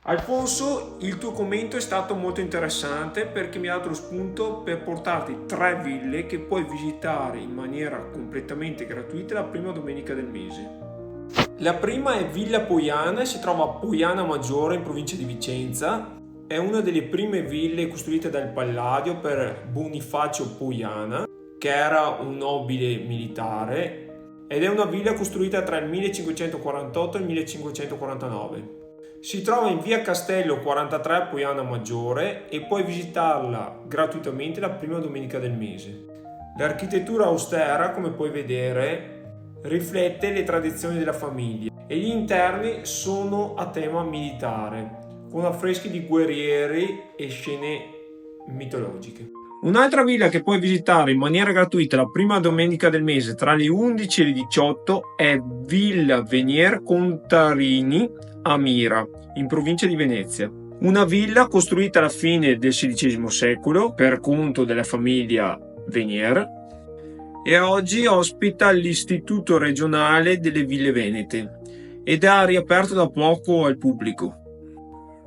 Alfonso, il tuo commento è stato molto interessante perché mi ha dato lo spunto per portarti 3 ville che puoi visitare in maniera completamente gratuita la prima domenica del mese. La prima è Villa Poiana e si trova a Poiana Maggiore in provincia di Vicenza. È una delle prime ville costruite dal Palladio per Bonifacio Poiana, che era un nobile militare, ed è una villa costruita tra il 1548 e il 1549. Si trova in via Castello 43 a Poiana Maggiore e puoi visitarla gratuitamente la prima domenica del mese. L'architettura austera, come puoi vedere, riflette le tradizioni della famiglia e gli interni sono a tema militare, con affreschi di guerrieri e scene mitologiche. Un'altra villa che puoi visitare in maniera gratuita la prima domenica del mese tra le 11 e le 18 è Villa Venier Contarini a Mira, in provincia di Venezia. Una villa costruita alla fine del XVI secolo per conto della famiglia Venier e oggi ospita l'Istituto regionale delle ville venete ed è riaperto da poco al pubblico.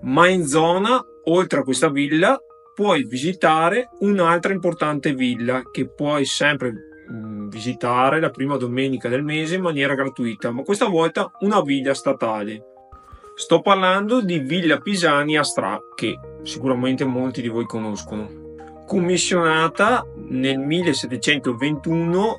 Ma in zona, oltre a questa villa, puoi visitare un'altra importante villa che puoi sempre visitare la prima domenica del mese in maniera gratuita, ma questa volta una villa statale. Sto parlando di Villa Pisani a Stra, che sicuramente molti di voi conoscono. Commissionata nel 1721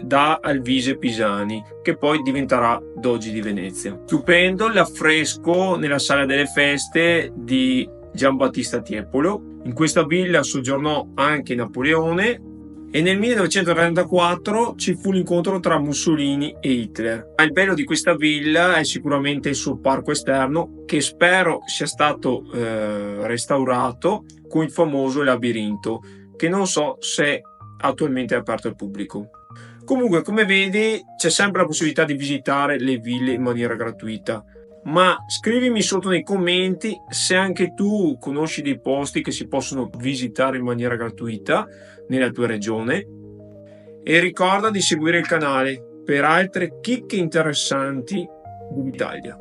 da Alvise Pisani, che poi diventerà Doge di Venezia. Stupendo l'affresco nella sala delle feste di Giambattista Tiepolo. In questa villa soggiornò anche Napoleone e nel 1934 ci fu l'incontro tra Mussolini e Hitler. Il bello di questa villa è sicuramente il suo parco esterno, che spero sia stato restaurato con il famoso labirinto, che non so se attualmente è aperto al pubblico. Comunque, come vedi, c'è sempre la possibilità di visitare le ville in maniera gratuita, ma scrivimi sotto nei commenti se anche tu conosci dei posti che si possono visitare in maniera gratuita nella tua regione, e ricorda di seguire il canale per altre chicche interessanti d'Italia.